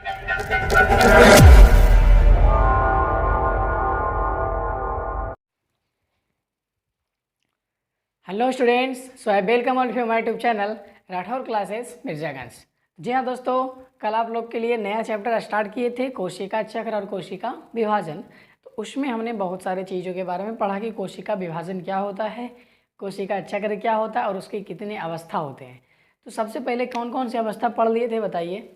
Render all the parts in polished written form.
Hello students, so I welcome all to my YouTube channel Rathore classes Mirzaganj. जी हाँ दोस्तों, कल आप लोग के लिए नया चैप्टर स्टार्ट किए थे कोशिका चक्र और कोशिका विभाजन। तो उसमें हमने बहुत सारे चीज़ों के बारे में पढ़ा कि कोशिका विभाजन क्या होता है, कोशिका चक्र क्या होता है और उसके कितने अवस्था होते हैं। तो सबसे पहले कौन कौन सी अवस्था पढ़ लिए थे बताइए।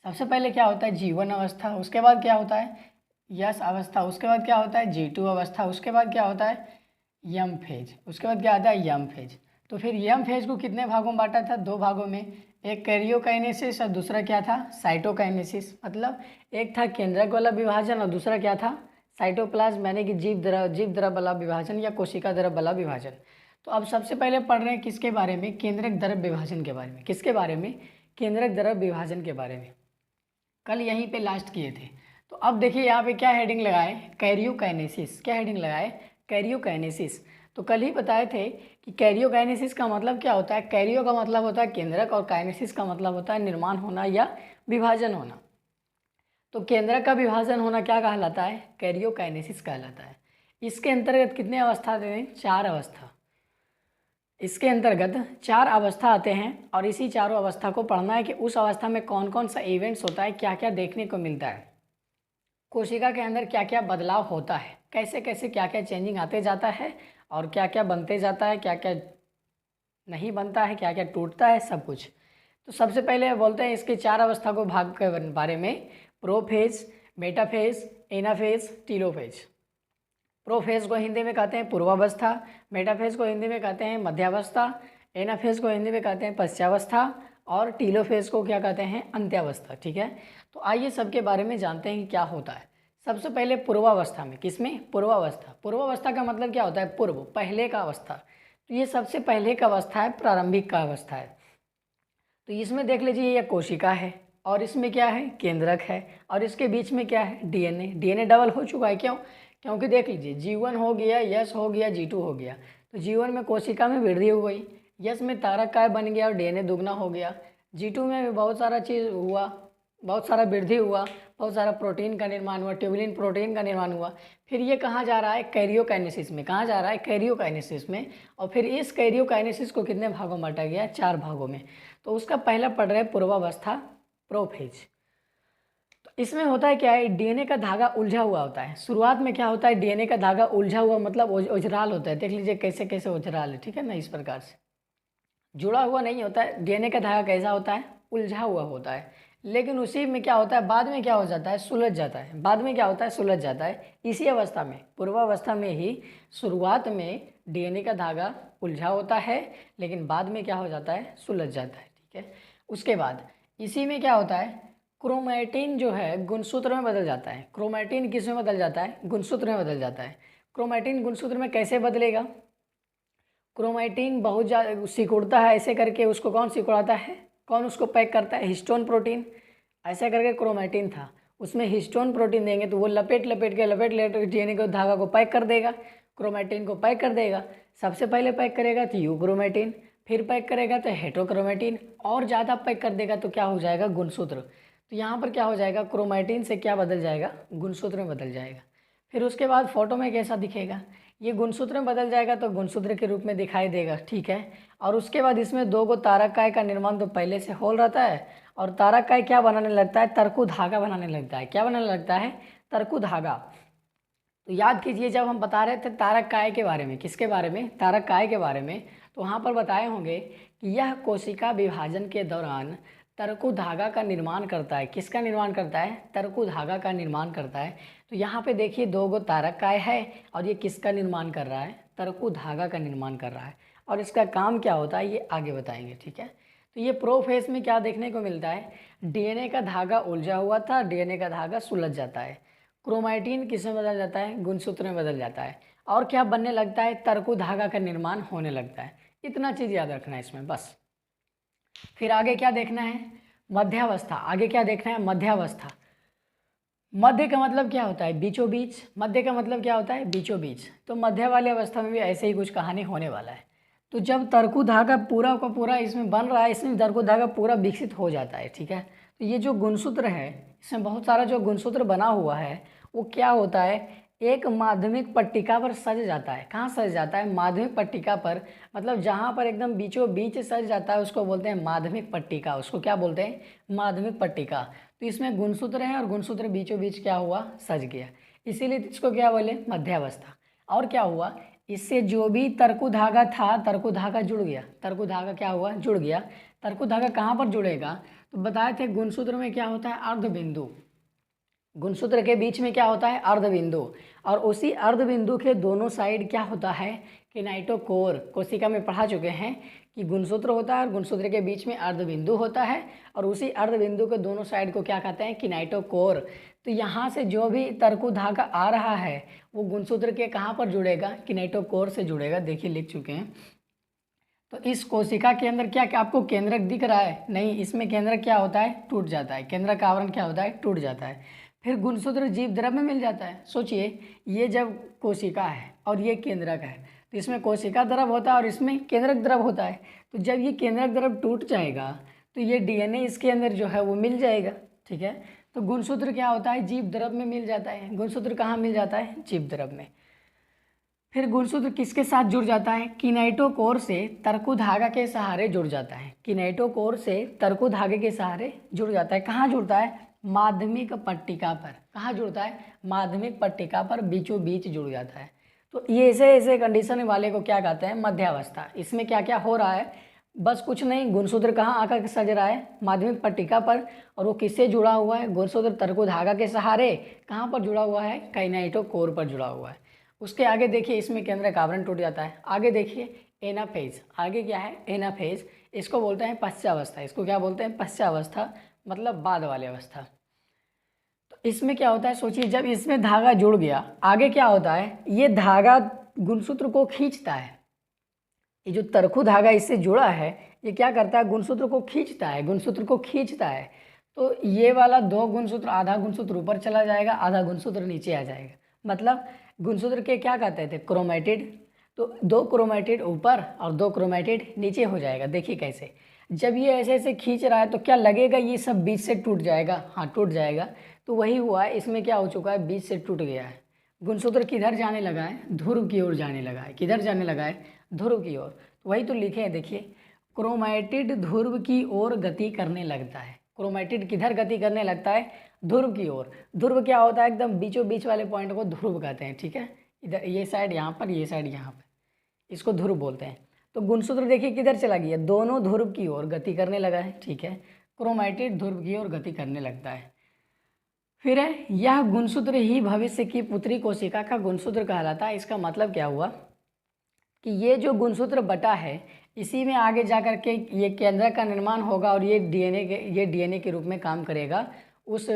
सबसे पहले क्या होता है जीवन अवस्था, उसके बाद क्या होता है यश अवस्था, उसके बाद क्या होता है G2 अवस्था, उसके बाद क्या होता है यम फेज, उसके बाद क्या आता है यम फेज। तो फिर यम फेज को कितने भागों में बांटा था, दो भागों में, एक कैरियोकाइनेसिस और दूसरा क्या था साइटोकाइनेसिस। मतलब एक था केंद्रक वाला विभाजन और दूसरा क्या था साइटोप्लाज्म यानी कि जीव द्रव वाला विभाजन या कोशिका द्रव वाला विभाजन। तो अब सबसे पहले पढ़ रहे हैं किसके बारे में, केंद्रक द्रव विभाजन के बारे में। किसके बारे में, केंद्रक द्रव विभाजन के बारे में। कल यहीं पे लास्ट किए थे। तो अब देखिए यहाँ पे क्या हेडिंग लगाए, कैरियोकाइनेसिस। क्या हेडिंग लगाए, कैरियोकाइनेसिस। तो कल ही बताए थे कि कैरियोकाइनेसिस का मतलब क्या होता है। कैरियो का मतलब होता है केंद्रक और काइनेसिस का मतलब होता है निर्माण होना या विभाजन होना। तो केंद्रक का विभाजन होना क्या कहलाता है, कैरियोकाइनेसिस कहलाता है। इसके अंतर्गत कितने अवस्था आते हैं, 4 अवस्था। इसके अंतर्गत 4 अवस्था आते हैं और इसी चारों अवस्था को पढ़ना है कि उस अवस्था में कौन कौन सा इवेंट्स होता है, क्या क्या देखने को मिलता है, कोशिका के अंदर क्या क्या बदलाव होता है, कैसे कैसे क्या क्या चेंजिंग आते जाता है और क्या क्या बनते जाता है, क्या क्या नहीं बनता है, क्या क्या टूटता है, सब कुछ। तो सबसे पहले बोलते हैं इसके 4 अवस्था को भाग के बारे में, prophase, metaphase, anaphase, telophase. Prophase को हिंदी में कहते हैं पूर्वावस्था, मेटाफेज को हिंदी में कहते हैं मध्यावस्था, एनाफेज को हिंदी में कहते हैं पश्चावस्था और टीलोफेज को क्या कहते हैं अंत्यावस्था। ठीक है, तो आइए सबके बारे में जानते हैं कि क्या होता है। सबसे पहले पूर्वावस्था में, किसमें, पूर्वावस्था। पूर्वावस्था का मतलब क्या होता है, पूर्व, पहले का अवस्था। तो ये सबसे पहले का अवस्था है, प्रारंभिक का अवस्था है। तो इसमें देख लीजिए ये कोशिका है और इसमें क्या है केंद्रक है और इसके बीच में क्या है डीएनए। डीएनए डबल हो चुका है, क्यों, क्योंकि देख लीजिए G1 हो गया, यश हो गया, G2 हो गया। तो G1 में कोशिका में वृद्धि हो गई, यश में तारक काय बन गया और डीएनए दुगना हो गया, G2 में भी बहुत सारा चीज़ हुआ, बहुत सारा वृद्धि हुआ, बहुत सारा प्रोटीन का निर्माण हुआ, ट्यूबुलिन प्रोटीन का निर्माण हुआ। फिर ये कहाँ जा रहा है, कैरियोकाइनेसिस में। कहाँ जा रहा है, कैरियोकाइनेसिस में। और फिर इस कैरियोकाइनेसिस को कितने भागों में बांटा गया, 4 भागों में। तो उसका पहला पढ़ रहे पूर्वावस्था, प्रोफेज। तो इसमें होता है क्या है, डीएनए का धागा उलझा हुआ होता है। शुरुआत में क्या होता है, डीएनए का धागा उलझा हुआ मतलब ओझराल होता है। देख लीजिए कैसे कैसे ओझराल है, ठीक है ना, इस प्रकार से जुड़ा हुआ नहीं होता है। डीएनए का धागा कैसा होता है, उलझा हुआ होता है। लेकिन उसी में क्या होता है, बाद में क्या हो जाता है, सुलझ जाता है। बाद में क्या होता है, सुलझ जाता है। इसी अवस्था में, पूर्वावस्था में ही शुरुआत में डीएनए का धागा उलझा होता है, लेकिन बाद में क्या हो जाता है, सुलझ जाता है। ठीक है, उसके बाद इसी में क्या होता है, क्रोमैटिन जो है गुणसूत्र में बदल जाता है। क्रोमैटिन किस में बदल जाता है, गुणसूत्र में बदल जाता है। क्रोमैटिन गुणसूत्र में कैसे बदलेगा, क्रोमैटिन बहुत ज़्यादा सिकुड़ता है ऐसे करके, उसको कौन सिकुड़ाता है, कौन उसको पैक करता है, हिस्टोन प्रोटीन। ऐसा करके क्रोमैटिन था, उसमें हिस्टोन प्रोटीन देंगे तो वो लपेट लपेट के डीएनए को धागा को पैक कर देगा, क्रोमैटिन को पैक कर देगा। सबसे पहले पैक करेगा तो यूक्रोमैटिन, फिर पैक करेगा तो हेटरोक्रोमैटिन, और ज़्यादा पैक कर देगा तो क्या हो जाएगा, गुणसूत्र। तो यहाँ पर क्या हो जाएगा, क्रोमैटिन से क्या बदल जाएगा, गुणसूत्र में बदल जाएगा। फिर उसके बाद फोटो में कैसा दिखेगा, ये गुणसूत्र में बदल जाएगा तो गुणसूत्र के रूप में दिखाई देगा। ठीक है, और उसके बाद इसमें 2 तारक का निर्माण तो पहले से हो रहता है और तारक क्या बनाने लगता है, तरकु धागा बनाने लगता है। क्या बनाने लगता है, तरकु धागा। तो याद कीजिए जब हम बता रहे थे तारक के बारे में, किसके बारे में, तारक के बारे में, तो वहाँ पर बताए होंगे कि यह कोशिका विभाजन के दौरान तरकु धागा का निर्माण करता है। किसका निर्माण करता है, तरकु धागा का निर्माण करता है। तो यहाँ पे देखिए 2 तारक है और ये किसका निर्माण कर रहा है, तरकु धागा का निर्माण कर रहा है। और इसका काम क्या होता है ये आगे बताएंगे। ठीक है, तो ये प्रोफेज में क्या देखने को मिलता है, डीएनए का धागा उलझा हुआ था, डीएनए का धागा सुलझ जाता है। क्रोमैटिन किस में बदल जाता है, गुणसूत्र में बदल जाता है। और क्या बनने लगता है, तरकु धागा का निर्माण होने लगता है। इतना चीज़ याद रखना है इसमें बस। फिर आगे क्या देखना है, मध्यावस्था। आगे क्या देखना है, मध्यावस्था। मध्य का मतलब क्या होता है, बीचों बीच। मध्य का मतलब क्या होता है, बीचों बीच। तो मध्य वाली अवस्था में भी ऐसे ही कुछ कहानी होने वाला है। तो जब तरकु धागा पूरा का पूरा इसमें बन रहा है, इसमें तरकु धागा पूरा विकसित हो जाता है। ठीक है, तो ये जो गुणसूत्र है, इसमें बहुत सारा जो गुणसूत्र बना हुआ है वो क्या होता है, एक माध्यमिक पट्टिका पर सज जाता है। कहाँ सज जाता है? माध्यमिक पट्टिका पर, मतलब जहाँ पर एकदम बीचों बीच सज जाता है उसको बोलते हैं माध्यमिक पट्टिका। उसको क्या बोलते हैं? माध्यमिक पट्टिका। तो इसमें गुणसूत्र है और गुणसूत्र बीचों बीच क्या हुआ? सज गया, इसीलिए इसको क्या बोले? मध्यावस्था। और क्या हुआ? इससे जो भी तरकु धागा था, तरकु धागा जुड़ गया। तरकु धागा क्या हुआ? जुड़ गया। तरकु धागा कहाँ पर जुड़ेगा? तो बताए थे गुणसूत्र में क्या होता है? अर्धबिंदु। गुणसूत्र के बीच में क्या होता है? अर्धबिंदु। और उसी अर्धबिंदु के दोनों साइड क्या होता है? किनाइटोकोर। कोशिका में पढ़ा चुके हैं कि गुणसूत्र होता है और गुणसूत्र के बीच में अर्धबिंदु होता है, और उसी अर्धबिंदु के दोनों साइड को क्या कहते हैं? किनाइटोकोर। तो यहाँ से जो भी तरकु धागा आ रहा है वो गुणसूत्र के कहाँ पर जुड़ेगा? किनाइटोकोर से जुड़ेगा। देखिए लिख चुके हैं। तो इस कोशिका के अंदर क्या क्या आपको केंद्रक दिख रहा है? नहीं, इसमें केंद्रक क्या होता है? टूट जाता है। केंद्रक का आवरण क्या होता है? टूट जाता है। फिर गुणसूत्र जीव द्रव में मिल जाता है। सोचिए, ये जब कोशिका है और ये केंद्रक है, तो इसमें कोशिका द्रव होता है और इसमें केंद्रक द्रव होता है। तो जब ये केंद्रक द्रव टूट जाएगा तो ये डीएनए इसके अंदर जो है वो मिल जाएगा। ठीक है, तो गुणसूत्र क्या होता है? जीव द्रव में मिल जाता है। गुणसूत्र कहाँ मिल जाता है? जीव द्रव में। फिर गुणसूत्र किसके साथ जुड़ जाता है? किनाइटोकोर से तरकु धागा के सहारे जुड़ जाता है। किनाइटोकोर से तरकु धागे के सहारे जुड़ जाता है। कहाँ जुड़ता है? माध्यमिक पट्टिका पर। कहाँ जुड़ता है? माध्यमिक पट्टिका पर बीचों बीच जुड़ जाता है। तो ये ऐसे ऐसे कंडीशन वाले को क्या कहते हैं? मध्यावस्था। इसमें क्या क्या हो रहा है? बस कुछ नहीं, गुणसूत्र कहाँ आकर के सज रहा है? माध्यमिक पट्टिका पर। और वो किससे जुड़ा हुआ है? गुणसूत्र तरकु धागा के सहारे कहाँ पर जुड़ा हुआ है? किनाइटोकोर पर जुड़ा हुआ है। उसके आगे देखिए, इसमें केंद्रक आवरण टूट जाता है। आगे देखिए एनाफेज। आगे क्या है? एनाफेज। इसको बोलते हैं पश्चावस्था। इसको क्या बोलते हैं? पश्चावस्था, मतलब बाद वाली अवस्था। तो इसमें क्या होता है? सोचिए, जब इसमें धागा जुड़ गया, आगे क्या होता है? ये धागा गुणसूत्र को खींचता है। ये जो तरकु धागा इससे जुड़ा है, ये क्या करता है? गुणसूत्र को खींचता है। गुणसूत्र को खींचता है तो ये वाला दो गुणसूत्र, आधा गुणसूत्र ऊपर चला जाएगा, आधा गुणसूत्र नीचे आ जाएगा। मतलब गुणसूत्र के क्या कहते थे? क्रोमैटिड। तो दो क्रोमैटिड ऊपर और दो क्रोमैटिड नीचे हो जाएगा। देखिए कैसे, जब ये ऐसे ऐसे खींच रहा है तो क्या लगेगा? ये सब बीच से टूट जाएगा। हाँ, टूट जाएगा। तो वही हुआ है, इसमें क्या हो चुका है? बीच से टूट गया है। गुणसूत्र किधर जाने लगा है? ध्रुव की ओर जाने लगा है। किधर जाने लगा है? ध्रुव की ओर। तो वही तो लिखे हैं, देखिए, क्रोमैटिड ध्रुव की ओर गति करने लगता है। क्रोमैटिड किधर गति करने लगता है? ध्रुव की ओर। ध्रुव क्या होता है? एकदम बीचों बीच वाले पॉइंट को ध्रुव कहते हैं। ठीक है, इधर ये साइड यहाँ पर, ये साइड यहाँ पर, इसको ध्रुव बोलते हैं। तो गुणसूत्र देखिए किधर चला गया? दोनों ध्रुव की ओर गति करने लगा है। ठीक है, क्रोमैटिड ध्रुव की ओर गति करने लगता है। फिर है, यह गुणसूत्र ही भविष्य की पुत्री कोशिका का गुणसूत्र कहलाता है। इसका मतलब क्या हुआ कि ये जो गुणसूत्र बटा है, इसी में आगे जा कर के ये केंद्रक का निर्माण होगा और ये डीएनए के रूप में काम करेगा। उस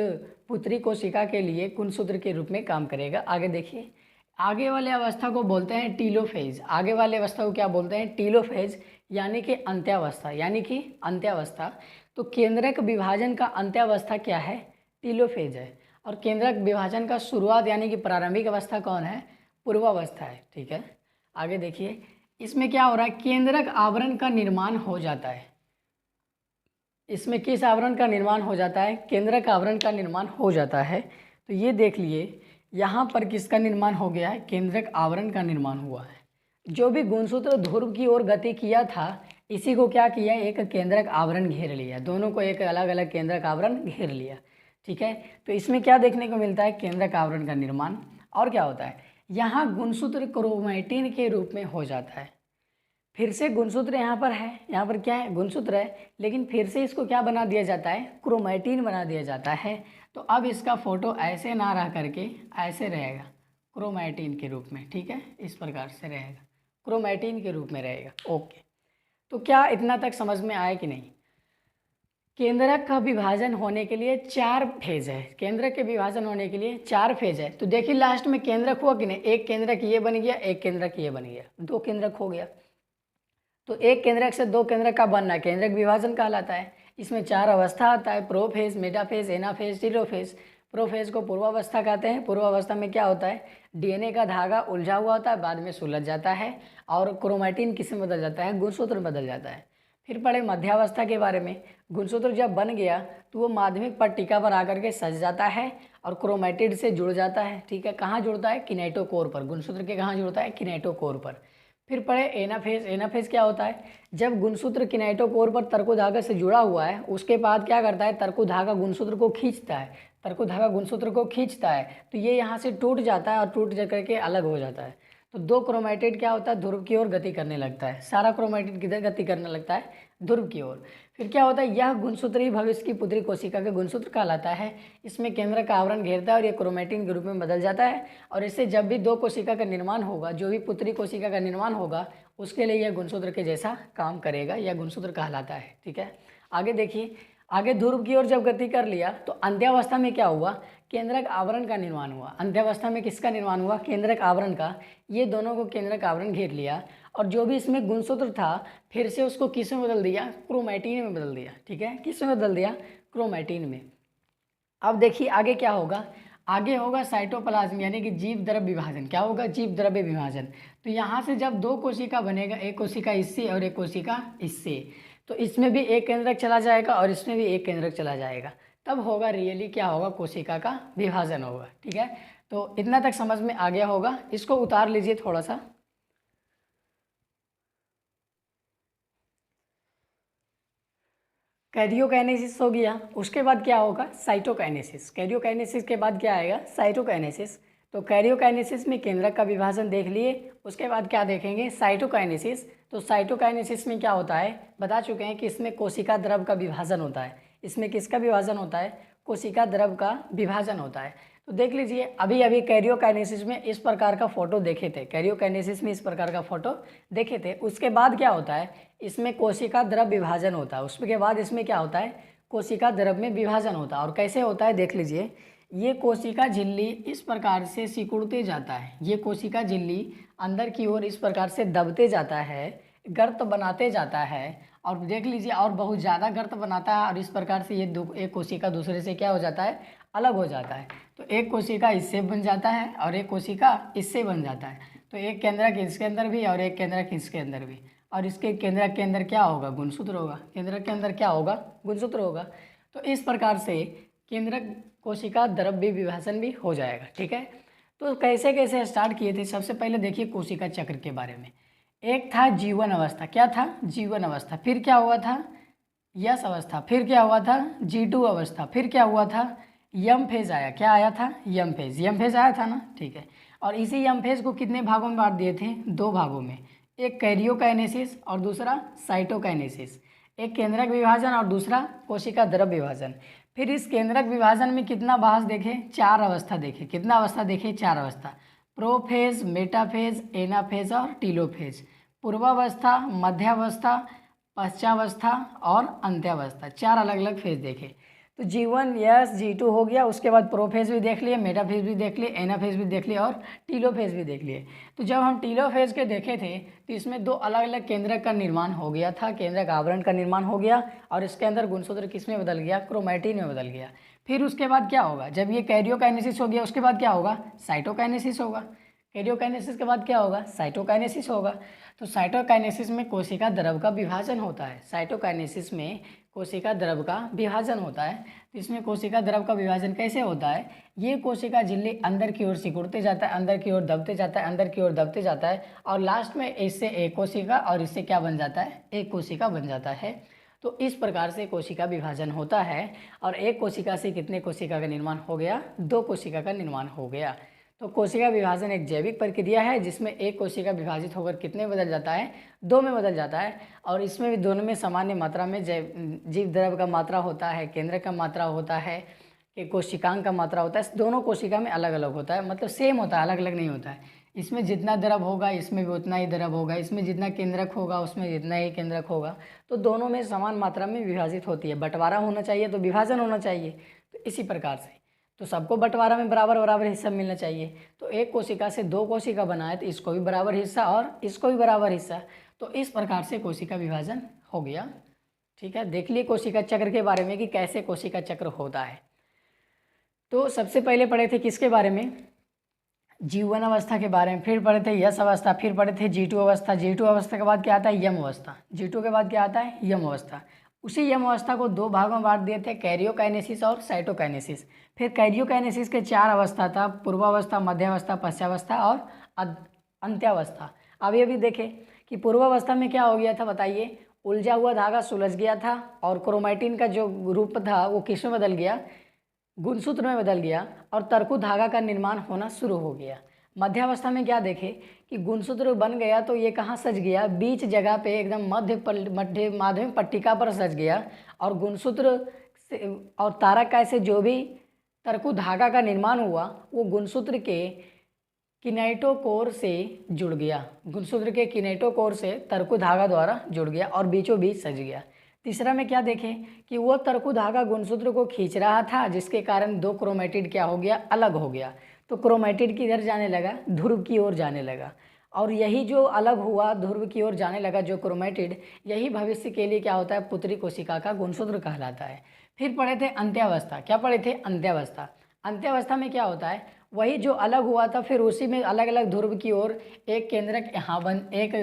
पुत्री कोशिका के लिए गुणसूत्र के रूप में काम करेगा। आगे देखिए, आगे वाले अवस्था को बोलते हैं टीलोफेज। आगे वाले अवस्था को क्या बोलते हैं? टीलोफेज, यानी कि अंत्यावस्था। यानी कि अंत्यावस्था। तो केंद्रक विभाजन का अंत्यावस्था क्या है? टीलोफेज है। और केंद्रक विभाजन का शुरुआत यानी कि प्रारंभिक अवस्था कौन है? पूर्वावस्था है। ठीक है, आगे देखिए, इसमें क्या हो रहा है? केंद्रक आवरण का निर्माण हो जाता है। इसमें किस आवरण का निर्माण हो जाता है? केंद्रक आवरण का निर्माण हो जाता है। तो ये देख लिए, यहाँ पर किसका निर्माण हो गया है? केंद्रक आवरण का निर्माण हुआ है। जो भी गुणसूत्र ध्रुव की ओर गति किया था, इसी को क्या किया? एक केंद्रक आवरण घेर लिया। दोनों को एक अलग अलग केंद्रक आवरण घेर लिया। ठीक है, तो इसमें क्या देखने को मिलता है? केंद्रक आवरण का निर्माण। और क्या होता है? यहाँ गुणसूत्र क्रोमैटिन के रूप में हो जाता है। फिर से गुणसूत्र यहाँ पर है, यहाँ पर क्या है? गुणसूत्र है, लेकिन फिर से इसको क्या बना दिया जाता है? क्रोमैटिन बना दिया जाता है। तो अब इसका फोटो ऐसे ना रह करके ऐसे रहेगा, क्रोमैटिन के रूप में। ठीक है, इस प्रकार से रहेगा, क्रोमैटिन के रूप में रहेगा। ओके, तो क्या इतना तक समझ में आया कि नहीं? केंद्रक का विभाजन होने के लिए 4 फेज है। केंद्रक के विभाजन होने के लिए 4 फेज है। तो देखिए लास्ट में केंद्रक हुआ कि नहीं? एक केंद्रक ये बन गया, एक केंद्रक ये बन गया, 2 केंद्रक हो गया। तो एक केंद्रक से 2 केंद्रक का बनना केंद्रक विभाजन कहलाता है। इसमें 4 अवस्था आता है, prophase, metaphase, anaphase, telophase. Prophase को पूर्वावस्था कहते हैं। पूर्वावस्था में क्या होता है? डीएनए का धागा उलझा हुआ होता है, बाद में सुलझ जाता है और क्रोमैटिन किस में बदल जाता है? गुणसूत्र में बदल जाता है। फिर पढ़े मध्यावस्था के बारे में। गुणसूत्र जब बन गया तो वो माध्यमिक पट्टिका पर आकर के सज जाता है और क्रोमेटिड से जुड़ जाता है। ठीक है, कहाँ जुड़ता है? किनेटोकोर पर। गुणसूत्र के कहाँ जुड़ता है? किनेटोकोर पर। फिर पढ़े एनाफेज। एनाफेज क्या होता है? जब गुणसूत्र किनेटोकोर पर तरकु धागा से जुड़ा हुआ है उसके बाद क्या करता है? तरकु धागा गुणसूत्र को खींचता है। तरकु धागा गुणसूत्र को खींचता है तो ये यहाँ से टूट जाता है और टूट जा करके अलग हो जाता है। तो दो क्रोमेटिड क्या होता है? ध्रुव की ओर गति करने लगता है। सारा क्रोमेटिड किधर गति करने लगता है? ध्रुव की ओर। फिर क्या होता है? यह गुणसूत्र ही भविष्य की पुत्री कोशिका का गुणसूत्र कहलाता है। इसमें केंद्र का आवरण घेरता है और ये क्रोमेटिन के रूप में बदल जाता है और इससे जब भी दो कोशिका का निर्माण होगा, जो भी पुत्री कोशिका का निर्माण होगा उसके लिए यह गुणसूत्र के जैसा काम करेगा, यह गुणसूत्र कहलाता है। ठीक है, आगे देखिए। आगे ध्रुव की ओर जब गति कर लिया तो अंत्यावस्था में क्या हुआ? केंद्रक आवरण का निर्माण हुआ। अंत्यावस्था में किसका निर्माण हुआ? केंद्रक आवरण का। ये दोनों को केंद्रक आवरण घेर लिया और जो भी इसमें गुणसूत्र था फिर से उसको किस में बदल दिया? क्रोमैटिन में बदल दिया। ठीक है, किस में बदल दिया? क्रोमैटिन में। अब देखिए आगे क्या होगा? आगे होगा साइटोप्लाज्म यानी कि जीव द्रव्य विभाजन। क्या होगा? जीव द्रव्य विभाजन। तो यहाँ से जब दो कोशिका बनेगा, एक कोशिका इससे और एक कोशिका इससे, तो इसमें भी एक केंद्रक चला जाएगा और इसमें भी एक केंद्रक चला जाएगा, तब होगा रियली क्या होगा? कोशिका का विभाजन होगा। ठीक है, तो इतना तक समझ में आ गया होगा। इसको उतार लीजिए थोड़ा सा। कैरियोकाइनेसिस हो गया, उसके बाद क्या होगा? साइटोकाइनेसिस। कैरियोकाइनेसिस के बाद क्या आएगा? साइटोकाइनेसिस। तो कैरियोकाइनेसिस में केंद्रक का विभाजन देख लिए, उसके बाद क्या देखेंगे? साइटोकाइनेसिस। तो साइटोकाइनेसिस में क्या होता है? बता चुके हैं कि इसमें कोशिका द्रव का विभाजन होता है। इसमें किसका विभाजन होता है? कोशिका द्रव का विभाजन होता है। तो देख लीजिए, अभी अभी कैरियोकाइनेसिस में इस प्रकार का फोटो देखे थे। कैरियोकाइनेसिस में इस प्रकार का फोटो देखे थे। उसके बाद क्या होता है? इसमें कोशिका द्रव विभाजन होता है। उसके बाद इसमें क्या होता है? कोशिका द्रव में विभाजन होता है। और कैसे होता है देख लीजिए। ये कोशिका झिल्ली इस प्रकार से सिकुड़ते जाता है। ये कोशिका झिल्ली अंदर की ओर इस प्रकार से दबते जाता है, गर्त बनाते जाता है। और देख लीजिए, और बहुत ज़्यादा गर्त बनाता है और इस प्रकार से ये एक कोशिका दूसरे से क्या हो जाता है? अलग हो जाता है। तो एक कोशिका इससे बन जाता है और एक कोशिका इससे बन जाता है। तो एक केंद्रक इसके अंदर भी और एक केंद्रक इसके अंदर भी, और इसके केंद्रक के अंदर क्या होगा? गुणसूत्र होगा। केंद्रक के अंदर क्या होगा? गुणसूत्र होगा। तो इस प्रकार से केंद्रक कोशिका द्रव्य विभाजन भी हो जाएगा। ठीक है, तो कैसे कैसे स्टार्ट किए थे? सबसे पहले देखिए कोशिका चक्र के बारे में। एक था जीवन अवस्था। क्या था? जीवन अवस्था। फिर क्या हुआ था? यस अवस्था। फिर क्या हुआ था? G2 अवस्था। फिर क्या हुआ था? यम फेज आया। क्या आया था? यम फेज। यम फेज आया था ना? ठीक है, और इसी यम फेज को कितने भागों में बांट दिए थे? दो भागों में। एक कैरियोकाइनेसिस और दूसरा साइटोकाइनेसिस। एक केंद्रक विभाजन और दूसरा कोशिका द्रव विभाजन। फिर इस केंद्रक विभाजन में कितना भाग देखे? चार अवस्था देखे। कितना अवस्था देखे? चार अवस्था। प्रोफेज, मेटाफेज, एनाफेज और टीलोफेज। पूर्वावस्था, मध्यावस्था, पश्चावस्था और अंत्यावस्था। चार अलग अलग फेज देखे। तो G1 यस, G2 हो गया। उसके बाद प्रोफेज भी देख लिए, मेटाफेज भी देख लिए, एनाफेज भी देख लिए और टीलोफेज भी देख लिए। तो जब हम टीलोफेज के देखे थे तो इसमें दो अलग अलग केंद्रक का निर्माण हो गया था। केंद्रक आवरण का निर्माण हो गया और इसके अंदर गुणसूत्र किस में बदल गया? क्रोमैटिन में बदल गया। फिर उसके बाद क्या होगा? जब ये कैरियोकाइनेसिस हो गया उसके बाद क्या होगा? साइटोकाइनेसिस होगा। कैरियोकाइनेसिस के बाद क्या होगा? साइटोकाइनेसिस होगा। तो साइटोकाइनेसिस में कोशिका द्रव का विभाजन होता है। साइटोकाइनेसिस में कोशिका द्रव का विभाजन होता है। तो इसमें कोशिका द्रव का विभाजन कैसे होता है? ये कोशिका झिल्ली अंदर की ओर सिकुड़ते जाता है, अंदर की ओर दबते जाता है, अंदर की ओर दबते जाता है और लास्ट में इससे एक कोशिका और इससे क्या बन जाता है? एक कोशिका बन जाता है। तो इस प्रकार से कोशिका विभाजन होता है और एक कोशिका से कितने कोशिका का निर्माण हो गया? दो कोशिका का निर्माण हो गया। तो कोशिका विभाजन एक जैविक प्रक्रिया है जिसमें एक कोशिका विभाजित होकर कितने बदल जाता है? दो में बदल जाता है। और इसमें भी दोनों में सामान्य मात्रा में जीव द्रव्य का मात्रा होता है, केंद्रक का मात्रा होता है, कि कोशिकांग का मात्रा होता है। दोनों कोशिका में अलग अलग होता है, मतलब सेम होता है, अलग अलग नहीं होता है। इसमें जितना द्रव होगा इसमें भी उतना ही द्रव होगा, इसमें जितना केंद्रक होगा उसमें जितना ही केंद्रक होगा। तो दोनों में समान मात्रा में विभाजित होती है। बंटवारा होना चाहिए तो विभाजन होना चाहिए। तो इसी प्रकार से तो सबको बंटवारा में बराबर बराबर हिस्सा मिलना चाहिए। तो एक कोशिका से दो कोशिका बनाए तो इसको भी बराबर हिस्सा और इसको भी बराबर हिस्सा। तो इस प्रकार से कोशिका विभाजन हो गया। ठीक है, देख लिए कोशिका चक्र के बारे में कि कैसे कोशिका चक्र होता है। तो सबसे पहले पढ़े थे किसके बारे में? G1 अवस्था के बारे में, फिर पढ़े थे यस अवस्था, फिर पढ़े थे G2 अवस्था। G2 अवस्था के बाद क्या आता है? यम अवस्था। G2 के बाद क्या आता है? यम अवस्था। उसी यम अवस्था को दो भागों में बांट दिए थे, कैरियोकाइनेसिस और साइटोकाइनेसिस। फिर कैरियोकाइनेसिस के चार अवस्था था, पूर्वावस्था, मध्यावस्था, पश्चावस्था और अंत्यावस्था। अभी अभी देखें कि पूर्वावस्था में क्या हो गया था बताइए? उलझा हुआ धागा सुलझ गया था और क्रोमैटिन का जो रूप था वो किस में बदल गया? गुणसूत्र में बदल गया और तरकु धागा का निर्माण होना शुरू हो गया। मध्यावस्था में क्या देखे कि गुणसूत्र बन गया तो ये कहाँ सज गया? बीच जगह पे एकदम माध्यमिक पट्टिका पर सज गया और गुणसूत्र से और तारक से जो भी तरकु धागा का निर्माण हुआ वो गुणसूत्र के किनेटोकोर से जुड़ गया। गुणसूत्र के किनेटोकोर से तरकु धागा द्वारा जुड़ गया और बीचों बीच सज गया। तीसरा में क्या देखें कि वो तरकु धागा गुणसूत्र को खींच रहा था, जिसके कारण दो क्रोमेटिड क्या हो गया? अलग हो गया। तो क्रोमेटिड किधर जाने लगा? ध्रुव की ओर जाने लगा। और यही जो अलग हुआ, ध्रुव की ओर जाने लगा जो क्रोमेटिड, यही भविष्य के लिए क्या होता है? पुत्री कोशिका का गुणसूत्र कहलाता है। फिर पढ़े थे अंत्यावस्था। क्या पढ़े थे? अंत्यावस्था। अंत्यावस्था में क्या होता है? वही जो अलग हुआ था फिर उसी में अलग अलग ध्रुव की ओर एक केंद्रक एक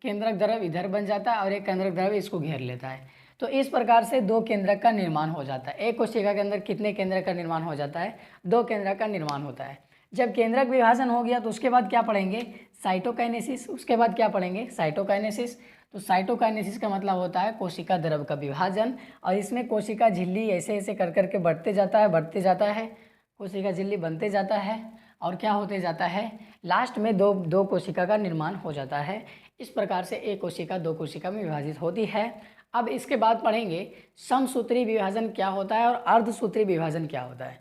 केंद्रक द्रव इधर बन जाता है और एक केंद्रक द्रव इसको घेर लेता है। तो इस प्रकार से दो केंद्रक का निर्माण हो जाता है। एक कोशिका के अंदर कितने केंद्रक का निर्माण हो जाता है? दो केंद्रक का निर्माण होता है। जब केंद्रक विभाजन हो गया तो उसके बाद क्या पढ़ेंगे? साइटोकाइनेसिस। उसके बाद क्या पढ़ेंगे? साइटोकाइनेसिस। तो साइटोकाइनेसिस का मतलब होता है कोशिका द्रव का विभाजन, और इसमें कोशिका झिल्ली ऐसे ऐसे कर करके बढ़ते जाता है, कोशिका झिल्ली बनते जाता है और क्या होते जाता है? लास्ट में दो कोशिका का निर्माण हो जाता है। इस प्रकार से एक कोशिका दो कोशिका में विभाजित होती है। अब इसके बाद पढ़ेंगे समसूत्री विभाजन क्या होता है और अर्धसूत्री विभाजन क्या होता है।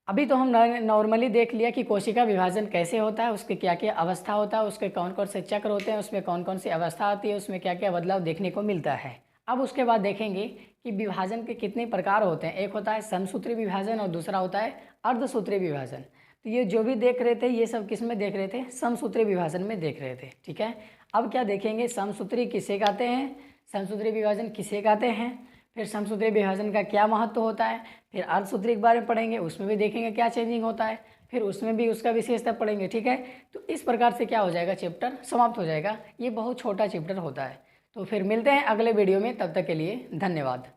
अभी तो हम नॉर्मली देख लिया कि कोशिका विभाजन कैसे होता है, उसके क्या क्या अवस्था होता है, उसके कौन कौन से चक्र होते हैं, उसमें कौन कौन सी अवस्था आती है, उसमें क्या क्या बदलाव देखने को मिलता है। अब उसके बाद देखेंगे कि विभाजन के कितने प्रकार होते हैं। एक होता है समसूत्री विभाजन और दूसरा होता है अर्धसूत्री विभाजन। तो ये जो भी देख रहे थे ये सब किस में देख रहे थे? समसूत्री विभाजन में देख रहे थे। ठीक है, अब क्या देखेंगे? समसूत्री किसे कहते हैं, समसूत्री विभाजन किसे कहते हैं, फिर समसूत्री विभाजन का क्या महत्व होता है, फिर अर्धसूत्री के बारे में पढ़ेंगे, उसमें भी देखेंगे क्या चेंजिंग होता है, फिर उसमें भी उसका विशेषता पढ़ेंगे। ठीक है, तो इस प्रकार से क्या हो जाएगा? चैप्टर समाप्त हो जाएगा। ये बहुत छोटा चैप्टर होता है। तो फिर मिलते हैं अगले वीडियो में, तब तक के लिए धन्यवाद।